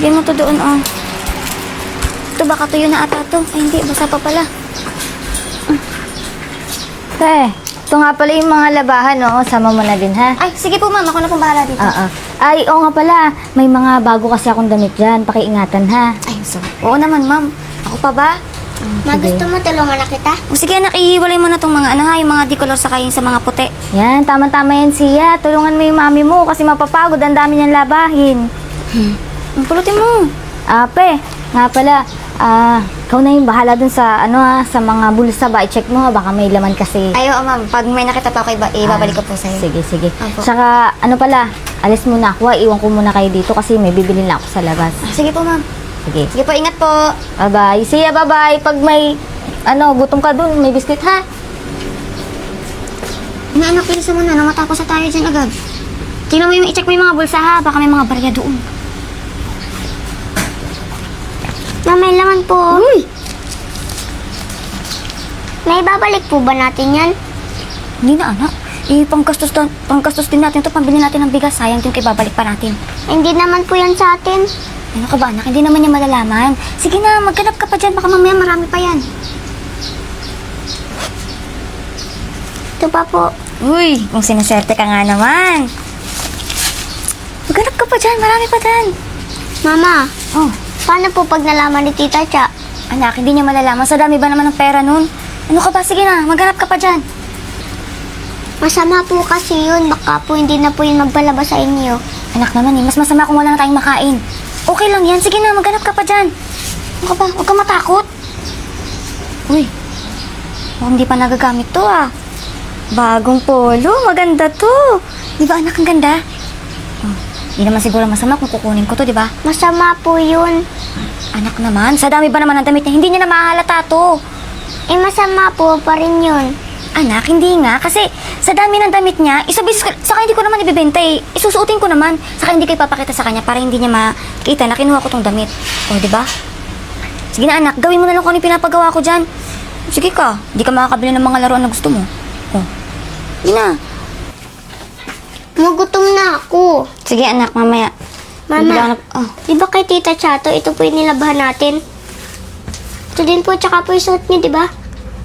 Lagyan mo to doon, oh. Ito, baka tuyo na ata to. Ay, hindi. Basa pa pala. Ito nga pala yung mga labahan, no? Sama mo na din, ha? Ay, sige po, ma'am. Ako na pong bahala dito. Ay, oo nga pala. May mga bago kasi akong damit dyan. Pakiingatan, ha? Ay, sorry. Oo naman, ma'am. Ako pa ba? Ma, gusto mo tulungan na kita? O sige, anak, ihiwalay mo na tong mga, ano ha, yung mga dikolor saka yung sa mga puti. Yan, tama-tama yan, Sia. Tulungan mo yung mami mo kasi mapapagod. Ang dami niyang labahin. Ang pulutin mo. Ape, nga pala. Ikaw na yung bahala dun sa, sa mga bulsa ba? I-check mo, ha? Baka may laman kasi. Ay, oo, ma'am. Pag may nakita pa ako, ibabalik ko po sa'yo. Sige, sige. Opo. Saka, alis muna ako. Iwan ko muna kayo dito kasi may bibili lang ako sa labas. Sige po, ma'am. Sige. Sige po, ingat po. Bye-bye. See ya, bye-bye. Pag may, gutom ka dun, may biscuit, ha? Anak, bilisan mo na. Nang matapos na tayo dyan agad. Tingnan mo i-check mo yung mga bulsa, ha? Baka may mga barya doon. Ma, may laman po. Uy! May babalik po ba natin yan? Hindi na, anak. Pangkastos din natin to. Pambili natin ng bigas. Sayang din kay babalik pa natin. Hindi naman po yan sa atin. Ano ka ba, anak? Hindi naman niya malalaman. Sige na, magganap ka pa dyan. Baka mamaya marami pa yan. Ito pa po. Uy, kung sinaserte ka nga naman. Magganap ka pa dyan. Marami pa dyan. Mama, Oh, paano po pag nalaman ni Tita Cha? anak, hindi niya malalaman. Sa dami ba naman ng pera nun? Ano ka ba? Sige na, magganap ka pa dyan. Masama po kasi yun. Baka po hindi na po yun magpalabas sa inyo. Anak naman mas masama kung wala na tayong makain. Okay lang yan. Sige na, maghanap ka pa dyan. Ano ka ba? Huwag kang matakot. Uy, hindi pa nagagamit to ah. Bagong polo. Maganda to. Di ba anak, ang ganda? Oh, hindi naman siguro masama kung kukunin ko to, di ba? Masama po yun. Anak naman, sa dami ba naman ng damit niya, hindi niya na mahalata to. Eh, masama po pa rin yun. Anak, hindi nga. Kasi sa dami ng damit niya, saka hindi ko naman ibibenta eh. Isusuotin ko naman. Saka hindi ko ipapakita sa kanya para hindi niya makita na kinuha ko tong damit. O, di ba? Sige na anak, gawin mo na lang kung ano yung pinapagawa ko dyan. Sige ka, hindi ka makakabili ng mga laruan na gusto mo. O, sige na. Magutom na ako. Sige anak, mamaya. Mama, Oh, di ba kay Tita Chato, ito po yung nilabahan natin? Ito din po, tsaka po yung suot niyo, di ba?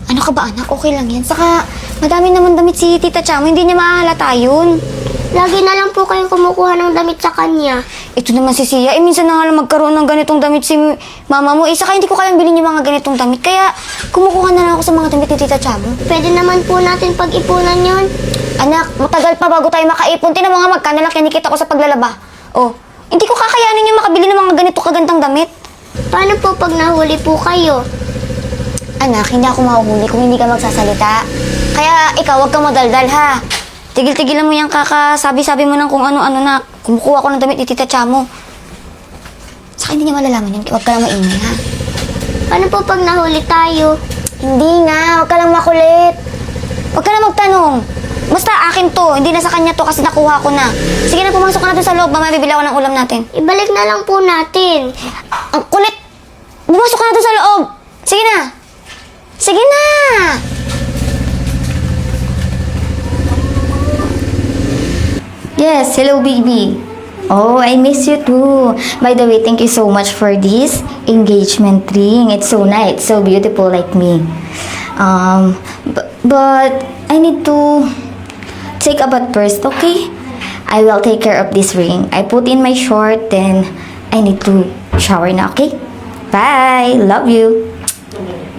ano ka ba anak? Okay lang yan. Saka, madami naman damit si Tita Chamo. Hindi niya mahalata yun. Lagi na lang po kayong kumukuha ng damit sa kanya. Ito naman si Sia. Minsan na nga lang magkaroon ng ganitong damit si mama mo. Saka hindi ko kayang bilhin yung mga ganitong damit. Kaya, kumukuha na lang ako sa mga damit ni Tita Chamo. Pwede naman po natin pag-ipunan yun. Anak, matagal pa bago tayo makaipon. Tinan mo nga magkano lang kinikita ko sa paglalaba. Oh, hindi ko kakayanin yung makabili ng mga ganito kagandang damit. Paano po pag nahuli po kayo? Anak, hindi ako mahuhuli kung hindi ka magsasalita. Kaya ikaw, huwag kang madaldal ha. Tigil-tigilan mo yung kakasabi-sabi mo ng kung ano-ano na kumukuha ko ng damit ni Tita Chamo. Saka hindi niya malalaman yun. Huwag ka lang maingay ha. Paano po pag nahuli tayo? Hindi nga, huwag ka lang makulit. Huwag ka na magtanong. Basta akin to, hindi na sa kanya to kasi nakuha ko na. Sige na, pumasok ka na doon sa loob. Mamaya bibili ako ng ulam natin. Ibalik na lang po natin. Ang kulit! Pumasok ka na doon sa loob! Sige na! Sige na! Yes, hello baby. Oh, I miss you too. By the way, thank you so much for this engagement ring. It's so nice, so beautiful like me. But I need to take a bath first, okay? I will take care of this ring. I put in my short, then I need to shower na, okay? Bye! Love you!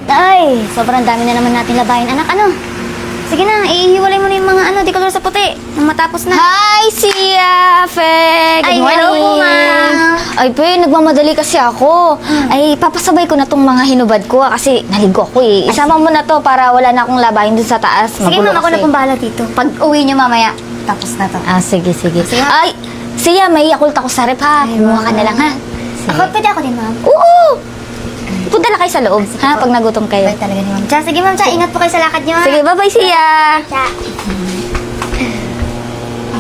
Ay, sobrang dami na naman natin labahin. Anak, ano? Sige na, ihiwalay mo na yung mga dikolor sa puti. Nang matapos na. Hi, Sia! Fe! Good Ay, morning! hello po, ma'am. Ay, Pe, nagmamadali kasi ako. Ay, papasabay ko na tong mga hinubad ko kasi naligo ako eh. Isama mo na to para wala na akong labahin dun sa taas. Sige, Magulo ma'am, ako na kasi. pong bahala dito. Pag uwi niyo mamaya, tapos na to. Sige, sige. Sige. Ay, Sia, may yakult ako sa rep ha. Kumuha ka na lang ha. Sige. Pwede ako din, ma'am. Oo! Punta na kayo sa loob, ha? Pag nagutom kayo. Bye talaga ni ma'am. Tsa, sige ma'am, Tsa, ingat po kayo sa lakad niyo. ha? Sige, bye-bye, Sia! Cha.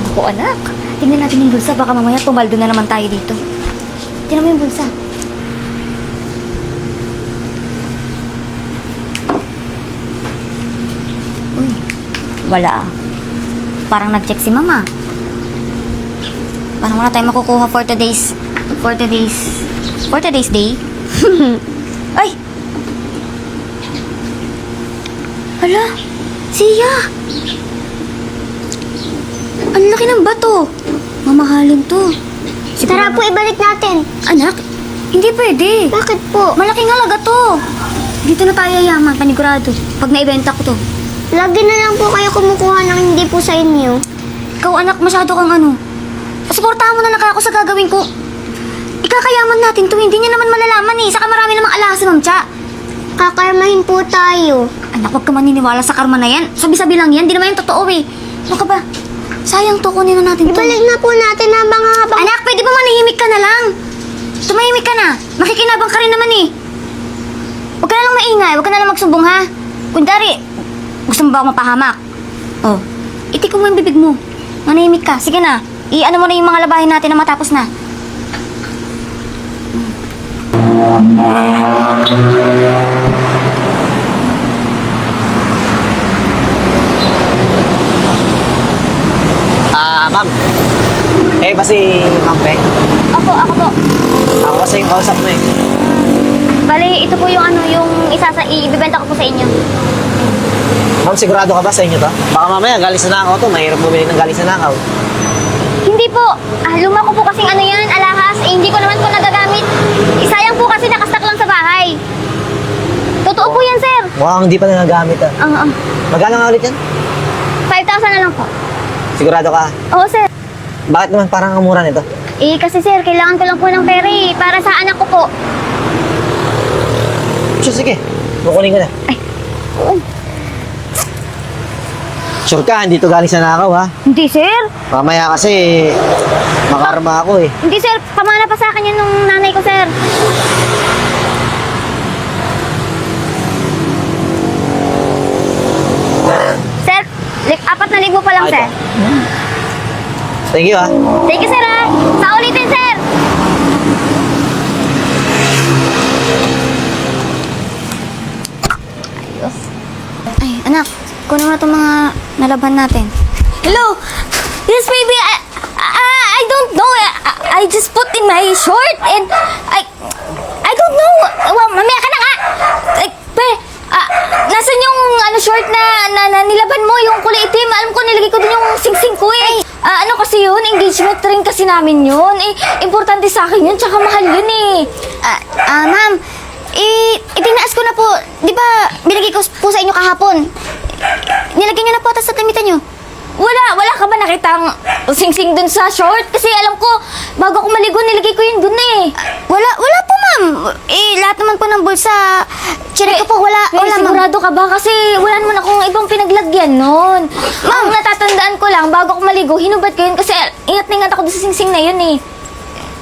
Ako, anak. Tingnan natin yung bulsa. Baka mamaya pumaldo na naman tayo dito. Tingnan mo yung bulsa. Uy, wala. Parang nag-check si mama. Parang wala tayong makukuha for today's For today's day. Ay! Hala! Siya! Ang laki ng bato! Mamahalin to. Tara po, ibalik natin. Anak, hindi pwede. Bakit po? Malaking halaga to. Dito na tayo yaman, panigurado. Pag naibenta ko to. Lagi na lang po kayo kumukuha ng hindi po sa inyo. Ikaw anak, masyado kang ano. Suportahan mo na lang ako sa gagawin ko. Ikakayaman natin to, hindi niya naman malalaman eh. Saka marami namang alahas si Ma'am Cha. Kakarmahin po tayo. Anak, huwag ka maniniwala sa karma na yan. Sabi-sabi lang yan, di naman yan totoo eh. Ano ka ba? Sayang to, kunin na natin to. Ibalik na po natin habang. Anak, pwede ba manahimik ka na lang? Tumahimik ka na. Makikinabang ka rin naman eh. Huwag ka na lang maingay, huwag ka na lang magsumbong ha. Kundari, gusto mo ba ako mapahamak? Oh, itik mo yung bibig mo. Manahimik ka, sige na. I-ano mo na yung mga labahin natin na matapos na. Ma'am. Eh, ba si Ma'am Pe? Ako po. Ako kasi yung kausap mo eh. Bali, ito po yung ano, yung ibibenta ko po sa inyo. Ma'am, sigurado ka ba sa inyo to? Baka mamaya galing sa nakaw to, mahirap bumili ng galing sa nakaw. Hindi po. Luma ko po kasing ano yan, alahas. Hindi ko naman po nagagamit. Isayang po kasi nakastak lang sa bahay. Totoo po yan, sir. Mukhang hindi pa nagagamit ah. Magkano nga ulit yan? 5,000 na lang po. Sigurado ka? Oo, sir. Bakit naman parang ang mura nito? Kasi sir, kailangan ko lang po ng pera eh, para sa anak ko po. Sige, kukunin ko na. Ay, oo. Sure ka, hindi to galing sa nakaw ha? Hindi, sir. Mamaya kasi makarma ako eh. Hindi, sir. Pamana pa sa akin yan nung nanay ko, sir. Sir, 4,000 pa lang, Ah, sir. ito. Thank you ha. Thank you, sir, ha. Sa ulitin, sir. Ay, anak. Kunin mo na itong mga nalaban natin. Hello! Yes, baby. I don't know. I just put in my short and I don't know. Well, mamaya ka na nga. Nasaan yung short na nilaban mo, yung kulay itim? Alam ko, nilagay ko din yung sing-sing ko eh. Ano kasi yun? Engagement ring kasi namin yun. Importante sa akin yun, tsaka mahal yun eh. Ma'am, itinaas ko na po. Di ba, binigay ko po sa inyo kahapon. Nilagay nyo na po sa tamitan nyo. Wala ka ba nakitang sing-sing dun sa short? Kasi alam ko, bago ako maligo, nilagay ko yun dun eh. Wala po, ma'am. Lahat naman po ng bulsa, check ko po, wala, ma'am. Sigurado ka ba? Kasi wala naman akong ibang pinaglagyan nun. Ma'am, natatandaan ko lang, bago ako maligo, hinubad ko yun kasi ingat na ingat ako dun sa sing-sing na yun eh.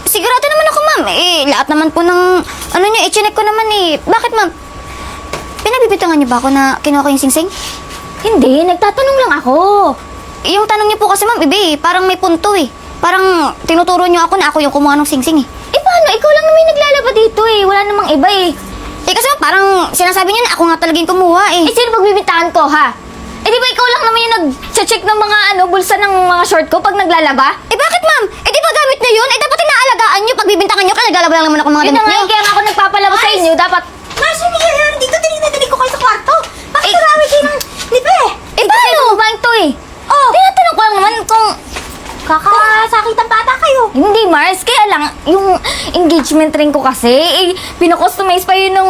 Sigurado naman ako, ma'am. Lahat naman po ng, nyo, i-check ko naman eh. Bakit, ma'am? Pinabibitangan niyo ba ako na kinuha ko yung sing-sing? Hindi, nagtatanong lang ako. Yung tanong niyo po kasi, ma'am, iba eh. Parang may punto eh. Parang tinuturo niyo ako na ako yung kumuha ng sing-sing eh. Paano? Ikaw lang naman yung naglalaba dito eh. Wala namang iba eh. Kasi ma'am, parang sinasabi niyo na ako nga talaga yung kumuha eh. Sino pagbibintangan ko, ha? Di ba ikaw lang naman yung nag-check ng mga bulsa ng mga short ko pag naglalaba? Bakit, ma'am? Di ba gamit niyo yun? Dapat inaalagaan niyo. Pagbibintangan niyo, kaya naglalaba lang naman ako ng mga Yun damit na nga, niyo. kaya nga ako nagpapalabas sa inyo. Dapat... Mas, nangyayari dito. Dinig ko kayo sa kwarto. Bakit marami kayo ng nipe? Paano? Bang to eh. Oh! Tinatanong ko lang naman kung kakasakitang bata kayo. Hindi, Mars. Kaya lang, yung engagement ring ko kasi, pinakustomize pa yun nung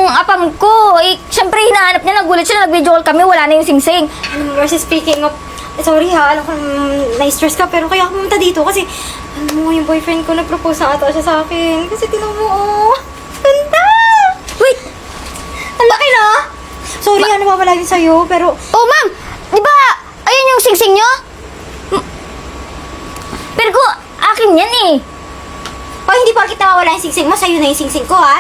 apam ko. Siyempre, hinahanap niya, nagulat siya, nag-video call kami, wala na yung sing-sing. Mercy, speaking of, sorry ha, alam ko na-stress ka, pero kaya ako pumunta dito kasi, alam mo, yung boyfriend ko nag-propose na ata siya sa akin. Kasi tinan mo, ganda! Wait! Ang laki na! Sorry, nawawala yun sa'yo, pero, Oh, ma'am! Di ba, ayun yung sing-sing nyo? Pero akin yan eh. hindi porkit nawawala yung singsing mo, sa'yo na yung singsing ko, ha?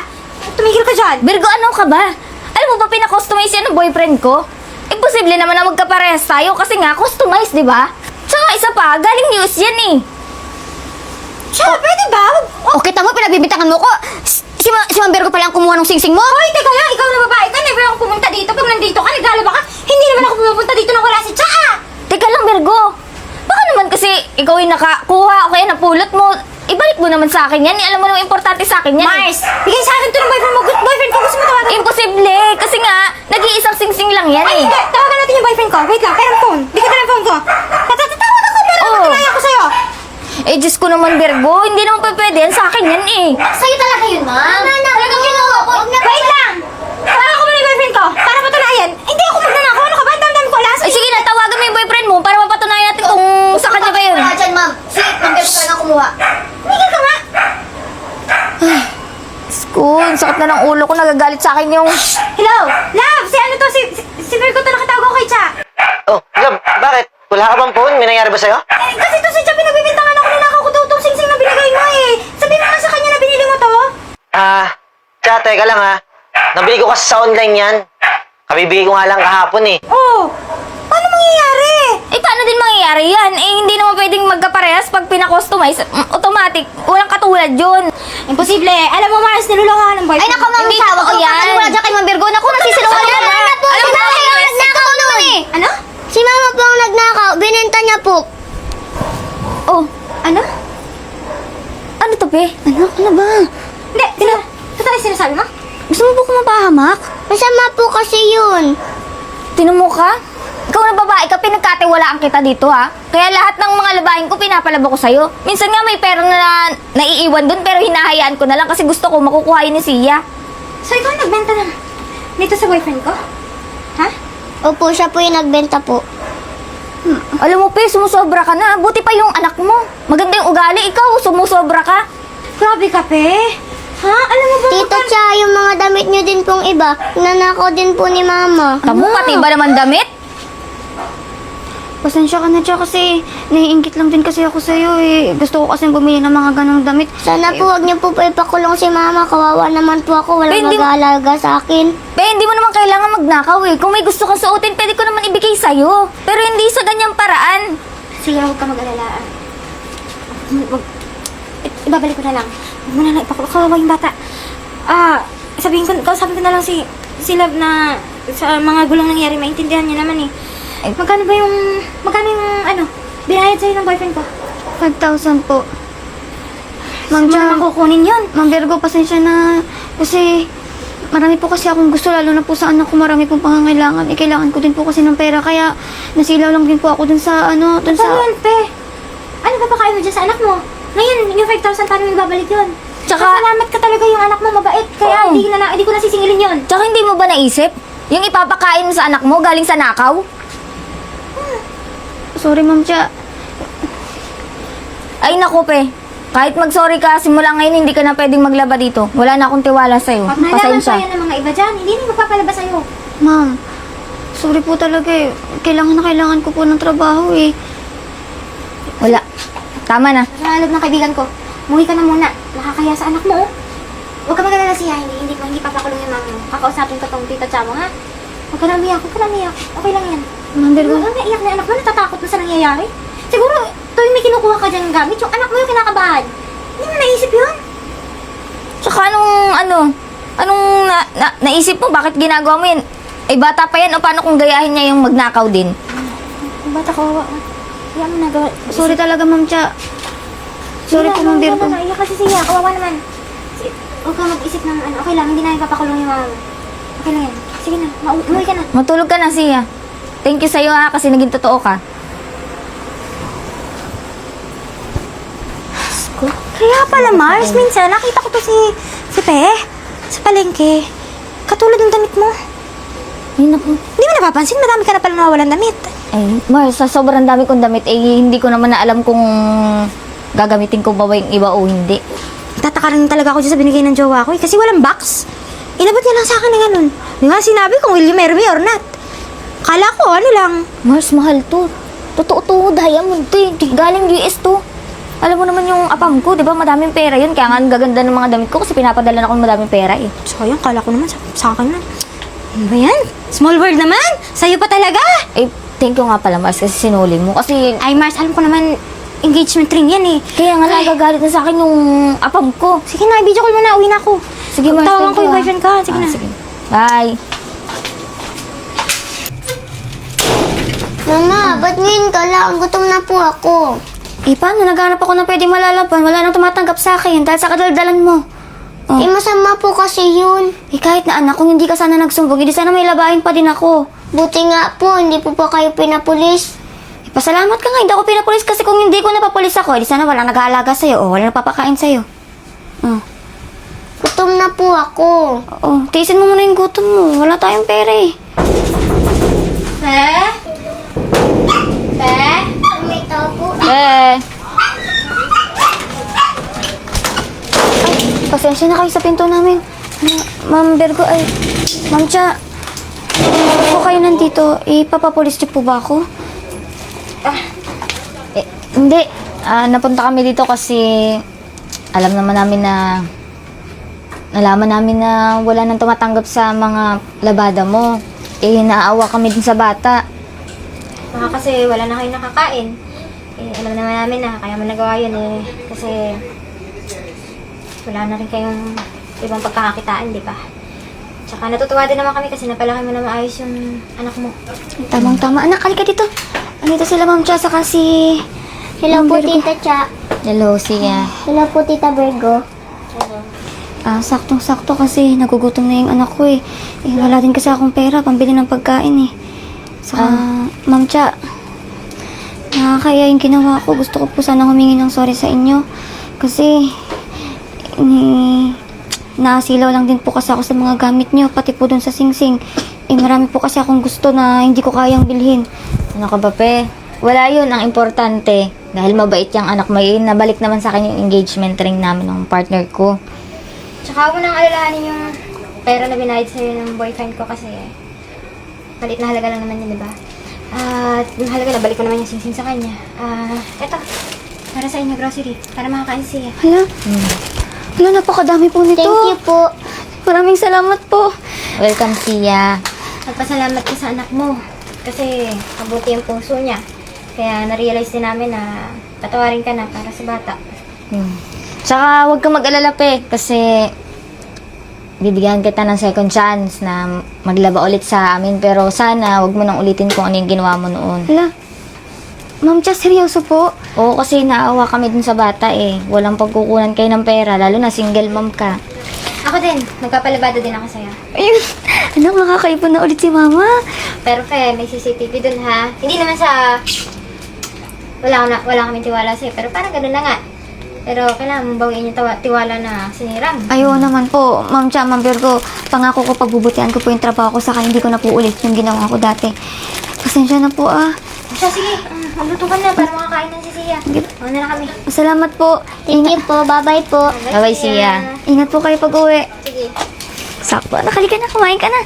Tumigil ka dyan! Virgo, ano ka ba? Alam mo ba pinakustomize yan ng boyfriend ko? Imposible naman na magkaparehas tayo kasi nga, customize, di ba? Tsaka isa pa, galing news yan eh. Siya, pwede ba? Okay, tama, pinabibitangan mo ko. Si Ma'am Virgo pala ang kumuha ng sing-sing mo. Hoy, teka lang, ikaw na babae ka, never ako pumunta dito. Pag nandito ka, naglalaba ka, hindi naman ako pumunta dito nang wala si Cha! Teka lang, Virgo. Baka naman kasi ikaw yung nakakuha o kaya napulot mo. Ibalik mo naman sa akin yan. Alam mo naman importante sa akin yan. Mars! Bigay sa akin to ng boyfriend mo. Good boyfriend ko. Gusto mo tawagan? Imposible. Kasi nga, nag-iisang sing-sing lang yan Ay, eh. hindi. Tawagan natin yung boyfriend ko. Wait lang. Pera ang phone. Bigyan ko ng phone ko. Tatatawag ako. Pero Oh. matinaya ko sa'yo. Eh, Diyos ko naman, Virgo. Hindi naman pa pwede yan. Sa akin yan eh. Sa'yo talaga yun, ma'am. Talagang kinuha ko. Wait lang! Tawagan ko muna yung boyfriend ko. Para patunayan. Hindi ako magnanakaw. Ano ka ba? Ang dami ko alas. Ay, sige na, tawagan mo yung boyfriend mo para mapatunayan natin kung sa kanya ba yun. Wala dyan, ma'am. Si Mambirgo talaga kumuha. Migil ka nga. Diyos ko, ang sakit na ng ulo ko. Nagagalit sa akin yung... Hello? Love! Si ano to? Si Virgo to nakatawag ko kay Cha. Oh, love, bakit? Wala ka bang phone? May nangyari ba sa'yo? Eh, kasi to si Cha pinagbibintangan ako. Ninakaw ko daw itong sing-sing na binigay mo eh. Sabihin mo nga sa kanya na binili mo to. Tsa, teka lang ha. Nabili ko kasi sa online yan. Kabibigay ko nga lang kahapon eh. Oh! Paano mangyayari? Eh, paano din mangyayari yan? Eh, hindi naman pwedeng magkaparehas pag pinakustomize. Automatic. Walang katulad yun. Imposible. Alam mo, Mars, niluloko ng boyfriend. Ay, naku, ma'am. Hindi Tawag totoo ko yan. yan. Wala dyan kay Mambirgo. Naku, nasisinungaling ka na. Alam mo, Nagnakaw naman eh. Ano? Si mama po ang nagnakaw. Binenta niya po. Oh, Ano? ano to, be? Ano ka na ba? Hindi. Totoo yung sinasabi mo? Gusto mo po ko mapahamak? Masama po kasi yun. Tinan mo ka? Ikaw na babae ka, pinagkatiwalaan kita dito ha. Kaya lahat ng mga labahin ko, pinapalaba ko sa'yo. Minsan nga may pera na naiiwan dun, pero hinahayaan ko na lang kasi gusto ko makukuha yun ni Sia. So, ikaw nagbenta ng dito sa boyfriend ko? Ha? Opo, siya po yung nagbenta po. Alam mo, Pe, sumusobra ka na. Buti pa yung anak mo. Maganda yung ugali, ikaw, sumusobra ka. Grabe ka, Pe. Ha? Alam mo ba? Tita Cha, yung mga damit niyo din pong iba, nanakaw din po ni mama. Kamu, pati ba naman damit? Pasensya ka na, Cha, kasi naiingit lang din kasi ako sa'yo eh. Gusto ko kasi bumili ng mga ganong damit. Sana po wag niyo po ipakulong si mama. Kawawa naman po ako. Walang Hindi- mag-aalaga sa akin. Pe, hindi mo naman kailangan magnakaw eh. Kung may gusto kang suotin, pwede ko naman ibigay sa'yo. Pero hindi sa ganyang paraan. Sige, huwag ka mag-alala. Ibabalik ko na lang. Huwag mo na lang ipakulong. Kawawa yung bata. Sabihin ko, kausapin ko na lang si Love na sa mga gulong nangyari, maintindihan niya naman eh. Magkano yung binayad sa'yo ng boyfriend ko? 5,000 po. Ma'am Saan mo Cha, naman kukunin yun? Ma'am Virgo, pasensya na. Kasi marami po kasi akong gusto, lalo na po sa anak ko, marami pong pangangailangan. Eh, kailangan ko din po kasi ng pera. Kaya nasilaw lang din po ako dun sa Saan yun, Pe? Ano ba pakain mo dyan sa anak mo? Ngayon, yung 5,000, paano yung babalik yun? Tsaka- Salamat ka talaga yung anak mo, mabait. Kaya Oo. hindi ko nasisingilin yun. Tsaka hindi mo ba naisip? Yung ipapakain mo sa anak mo galing sa nakaw? Sorry, Ma'am Cha. Ay naku, Pe. Kahit mag-sorry ka, simula ngayon hindi ka na pwedeng maglaba dito. Wala na akong tiwala sa'yo. Pag nalaman pa Pasensya. yan ng mga iba dyan, hindi na magpapalabas sa'yo. Ma'am, sorry po talaga eh. Kailangan na kailangan ko po ng trabaho eh. Wala. Tama na. Sa loob ng kaibigan ko, umuwi ka na muna. Nakakaya sa anak mo, oh. Huwag ka mag-alala siya, hindi papakulong yung mama mo. Kakausapin ko tong tita Cha mo, ha? Huwag ka na umiyak, Okay lang yan. Ma'am Virgo, Huwag na iyak na yung anak mo, natatakot na sa nangyayari. Siguro, tuwing may kinukuha ka dyan ng gamit, yung anak mo yung kinakabahan. Hindi mo naisip yun? Tsaka anong naisip mo? Bakit ginagawa mo yun? Ay bata pa yan o paano kung gayahin niya yung magnakaw din? Yung bata kawawa. Kaya mo nagawa. sorry talaga, Ma'am Cha. Sorry po, Ma'am Virgo. Naiyak kasi siya, kawawa naman. Huwag ka mag-isip ng okay lang, hindi na yung papakulong yung mama mo. Okay lang yan. Sige na, umuwi ka na. Matulog ka na, Sia. Thank you sa'yo ha, kasi naging totoo ka. Kaya pala, Mars, minsan nakita ko to si Pe sa palengke. Katulad ng damit mo. Ay naku. Hindi mo napapansin, madami ka na pala nawawalan damit. Ay, Mars, sa sobrang dami kong damit, hindi ko naman na alam kung gagamitin ko ba yung iba o hindi. Tataka rin talaga ako dyan sa binigay ng jowa ko kasi walang box. Inabot niya lang sa akin na ganun. Di nga sinabi kung will you marry me or not. Kala ko, ano lang. Mars, mahal to. Totoo to, diamond to eh. Galing US to. Alam mo naman yung apam ko, di ba? Madaming pera yun. Kaya nga ang gaganda ng mga damit ko kasi pinapadala na ako ng madaming pera eh. Sayang, kala ko naman sa akin na. Ano ba yan? Small world naman. Sa'yo pa talaga. Eh, thank you nga pala, Mars, kasi sinuli mo. Kasi, Ay, Mars, alam ko naman, engagement ring yan eh. kaya nga nagagalit na sa akin yung apam ko. Sige na, video call mo na, uwi na ako. Sige, Mars, Tawagan thank ko you, yung ah. boyfriend ko. Sige na. Sige. Bye. Mama, ba't ngayon ka lang? Gutom na po ako. Eh, paano? Naghanap ako na pwede malalaban. Wala nang tumatanggap sa akin dahil sa kadaldalan mo. Oh. Eh, masama po kasi yun. Eh kahit na anak, kung hindi ka sana nagsumbong, hindi sana may labahin pa din ako. Buti nga po, hindi po pa kayo pinapulis. Eh, pasalamat ka nga, hindi ako pinapulis kasi kung hindi ko napapulis ako, di sana walang nag-aalaga sa'yo o walang napapakain sa'yo. Oh. Gutom na po ako. Oh, tiisin mo muna yung gutom mo. Wala tayong pera eh. May tao po. Pasensya na kayo sa pinto namin. Ma'am Virgo, ay, Ma'am Cha, kung kayo nandito, ipapapulis niyo po ba ako? Hindi. Napunta kami dito kasi alam naman namin na nalaman namin na wala nang tumatanggap sa mga labada mo. Eh, naawa kami din sa bata. Baka kasi wala na kayo nakakain. Eh, alam naman namin na kaya mo nagawa yun eh. Kasi wala na rin kayong ibang pagkakakitaan, di ba? Tsaka natutuwa din naman kami kasi napalaki mo na maayos yung anak mo. Tamang-tama. Anak, halika dito. Andito sila, Ma'am Cha, saka si... Hello Ma'am po, Virgo. Tita Cha. Hello, Sia. Hello po, Tita Virgo. Saktong-sakto kasi nagugutom na yung anak ko eh. Eh, wala din kasi akong pera, pambili ng pagkain eh. Saka, Ma'am Cha, nakakaya yung ginawa ko. Gusto ko po sana humingi ng sorry sa inyo. Kasi, nasilaw lang din po kasi ako sa mga gamit nyo, pati po dun sa singsing. Eh, marami po kasi akong gusto na hindi ko kayang bilhin. Ano ka ba, pe? Wala yun. Ang importante, dahil mabait yung anak mo, nabalik naman sa akin yung engagement ring namin ng partner ko. Tsaka huwag mo nang alalahanin yung pera na binayad sa'yo ng boyfriend ko kasi maliit na halaga lang naman yun, di ba? At yung halaga na, balik ko naman yung singsing sa kanya. Eto, para sa inyo grocery, para makakain siya. Hala, hala, napakadami po nito. Thank you po. Maraming salamat po. Welcome, Sia. Nagpasalamat ka sa anak mo kasi mabuti yung puso niya. Kaya na-realize din namin na patawarin ka na para sa bata. Tsaka, huwag kang mag-alala, pe. Kasi, bibigyan kita ng second chance na maglaba ulit sa amin. Pero sana, huwag mo nang ulitin kung ano yung ginawa mo noon. Hala, Ma'am Cha, seryoso po? Oo, kasi naawa kami dun sa bata eh. Walang pagkukunan kayo ng pera, lalo na single mom ka. Ako din, magpapalabada din ako sa'yo. Ayun, anak, makakaipon na ulit si Mama. Pero Fe, may CCTV dun ha. Hindi naman sa... Wala kaming tiwala sa'yo, pero parang ganun na nga. Pero kailangan mong bawiin yung tiwala na siniram. Ayaw naman po, Ma'am Cha, Ma'am Virgo. Pangako ko pagbubutihan ko po yung trabaho ko, saka hindi ko na po ulit yung ginawa ko dati. Pasensya na po ah. Siya, sige, magluto ka na para makakain ng sisiya. Mauna na kami. Salamat po. Thank you po. Bye-bye po. Bye-bye, Sia. Ingat po kayo pag uwi. Sige. Sakto, anak, halika na, kumain ka na.